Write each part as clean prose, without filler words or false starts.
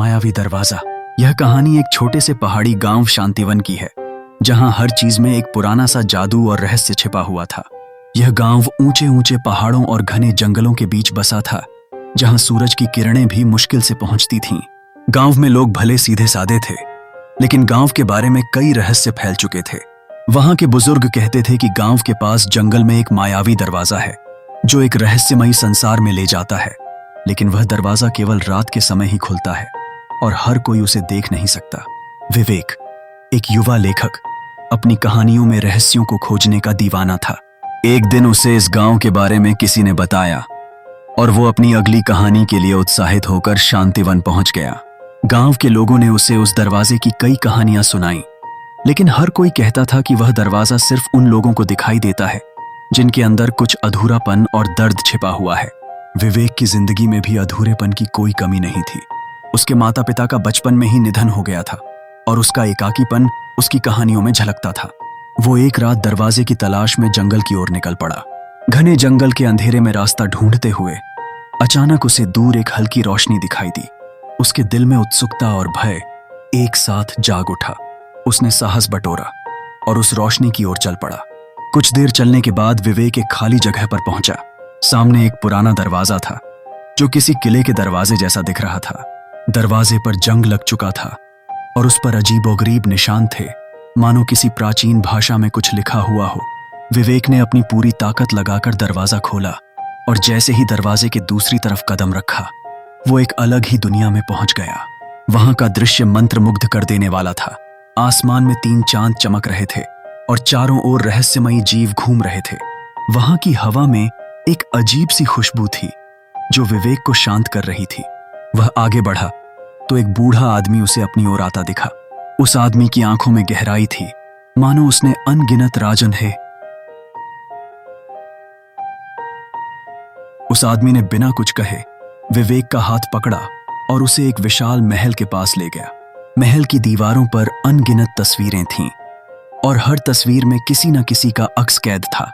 मायावी दरवाजा। यह कहानी एक छोटे से पहाड़ी गांव शांतिवन की है, जहां हर चीज में एक पुराना सा जादू और रहस्य छिपा हुआ था। यह गांव ऊंचे ऊंचे पहाड़ों और घने जंगलों के बीच बसा था, जहां सूरज की किरणें भी मुश्किल से पहुंचती थीं। गांव में लोग भले सीधे सादे थे, लेकिन गांव के बारे में कई रहस्य फैल चुके थे। वहां के बुजुर्ग कहते थे कि गांव के पास जंगल में एक मायावी दरवाजा है, जो एक रहस्यमयी संसार में ले जाता है। लेकिन वह दरवाजा केवल रात के समय ही खुलता है और हर कोई उसे देख नहीं सकता। विवेक, एक युवा लेखक, अपनी कहानियों में रहस्यों को खोजने का दीवाना था। एक दिन उसे इस गांव के बारे में किसी ने बताया और वो अपनी अगली कहानी के लिए उत्साहित होकर शांतिवन पहुंच गया। गांव के लोगों ने उसे उस दरवाजे की कई कहानियां सुनाई, लेकिन हर कोई कहता था कि वह दरवाजा सिर्फ उन लोगों को दिखाई देता है जिनके अंदर कुछ अधूरापन और दर्द छिपा हुआ है। विवेक की जिंदगी में भी अधूरेपन की कोई कमी नहीं थी। उसके माता पिता का बचपन में ही निधन हो गया था और उसका एकाकीपन उसकी कहानियों में झलकता था। वो एक रात दरवाजे की तलाश में जंगल की ओर निकल पड़ा। घने जंगल के अंधेरे में रास्ता ढूंढते हुए अचानक उसे दूर एक हल्की रोशनी दिखाई दी। उसके दिल में उत्सुकता और भय एक साथ जाग उठा। उसने साहस बटोरा और उस रोशनी की ओर चल पड़ा। कुछ देर चलने के बाद विवेक एक खाली जगह पर पहुंचा। सामने एक पुराना दरवाजा था, जो किसी किले के दरवाजे जैसा दिख रहा था। दरवाजे पर जंग लग चुका था और उस पर अजीबोगरीब निशान थे, मानो किसी प्राचीन भाषा में कुछ लिखा हुआ हो। विवेक ने अपनी पूरी ताकत लगाकर दरवाजा खोला और जैसे ही दरवाजे के दूसरी तरफ कदम रखा, वो एक अलग ही दुनिया में पहुंच गया। वहां का दृश्य मंत्रमुग्ध कर देने वाला था। आसमान में 3 चांद चमक रहे थे और चारों ओर रहस्यमयी जीव घूम रहे थे। वहां की हवा में एक अजीब सी खुशबू थी, जो विवेक को शांत कर रही थी। वह आगे बढ़ा तो एक बूढ़ा आदमी उसे अपनी ओर आता दिखा। उस आदमी की आंखों में गहराई थी, मानो उसने अनगिनत राजन्हे। उस आदमी ने बिना कुछ कहे विवेक का हाथ पकड़ा और उसे एक विशाल महल के पास ले गया। महल की दीवारों पर अनगिनत तस्वीरें थीं और हर तस्वीर में किसी न किसी का अक्स कैद था,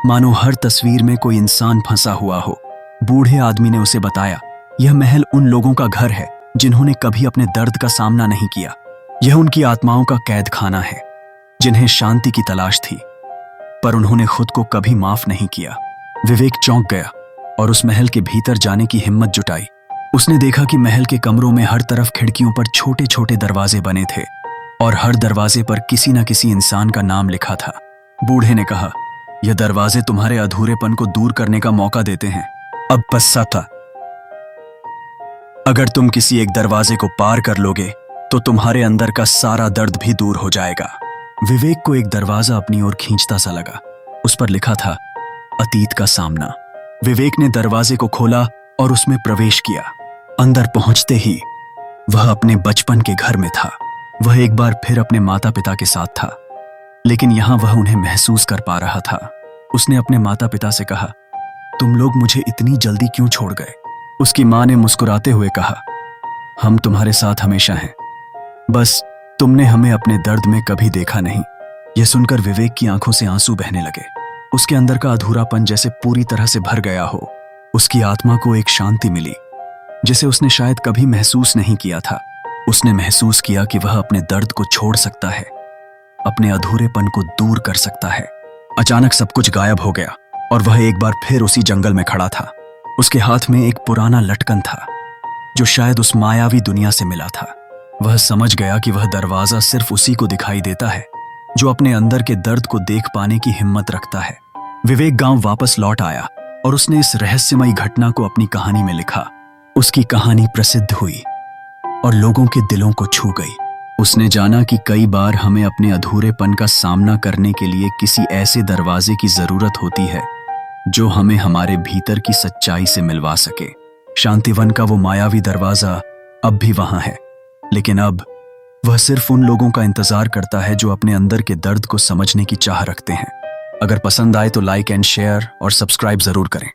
मानो हर तस्वीर में कोई इंसान फंसा हुआ हो। बूढ़े आदमी ने उसे बताया, यह महल उन लोगों का घर है जिन्होंने कभी अपने दर्द का सामना नहीं किया। यह उनकी आत्माओं का कैद खाना है, जिन्हें शांति की तलाश थी, पर उन्होंने खुद को कभी माफ नहीं किया। विवेक चौंक गया और उस महल के भीतर जाने की हिम्मत जुटाई। उसने देखा कि महल के कमरों में हर तरफ खिड़कियों पर छोटे छोटे दरवाजे बने थे और हर दरवाजे पर किसी न किसी इंसान का नाम लिखा था। बूढ़े ने कहा, यह दरवाजे तुम्हारे अधूरेपन को दूर करने का मौका देते हैं। अब बस था, अगर तुम किसी एक दरवाजे को पार कर लोगे तो तुम्हारे अंदर का सारा दर्द भी दूर हो जाएगा। विवेक को एक दरवाजा अपनी ओर खींचता सा लगा। उस पर लिखा था, अतीत का सामना। विवेक ने दरवाजे को खोला और उसमें प्रवेश किया। अंदर पहुंचते ही वह अपने बचपन के घर में था। वह एक बार फिर अपने माता पिता के साथ था, लेकिन यहां वह उन्हें महसूस कर पा रहा था। उसने अपने माता पिता से कहा, तुम लोग मुझे इतनी जल्दी क्यों छोड़ गए? उसकी मां ने मुस्कुराते हुए कहा, हम तुम्हारे साथ हमेशा हैं, बस तुमने हमें अपने दर्द में कभी देखा नहीं। यह सुनकर विवेक की आंखों से आंसू बहने लगे। उसके अंदर का अधूरापन जैसे पूरी तरह से भर गया हो। उसकी आत्मा को एक शांति मिली, जिसे उसने शायद कभी महसूस नहीं किया था। उसने महसूस किया कि वह अपने दर्द को छोड़ सकता है, अपने अधूरेपन को दूर कर सकता है। अचानक सब कुछ गायब हो गया और वह एक बार फिर उसी जंगल में खड़ा था। उसके हाथ में एक पुराना लटकन था, जो शायद उस मायावी दुनिया से मिला था। वह समझ गया कि वह दरवाजा सिर्फ उसी को दिखाई देता है जो अपने अंदर के दर्द को देख पाने की हिम्मत रखता है। विवेक गांव वापस लौट आया और उसने इस रहस्यमयी घटना को अपनी कहानी में लिखा। उसकी कहानी प्रसिद्ध हुई और लोगों के दिलों को छू गई। उसने जाना कि कई बार हमें अपने अधूरेपन का सामना करने के लिए किसी ऐसे दरवाजे की जरूरत होती है जो हमें हमारे भीतर की सच्चाई से मिलवा सके। शांतिवन का वो मायावी दरवाजा अब भी वहां है, लेकिन अब वह सिर्फ उन लोगों का इंतजार करता है जो अपने अंदर के दर्द को समझने की चाह रखते हैं। अगर पसंद आए तो लाइक एंड शेयर और सब्सक्राइब जरूर करें।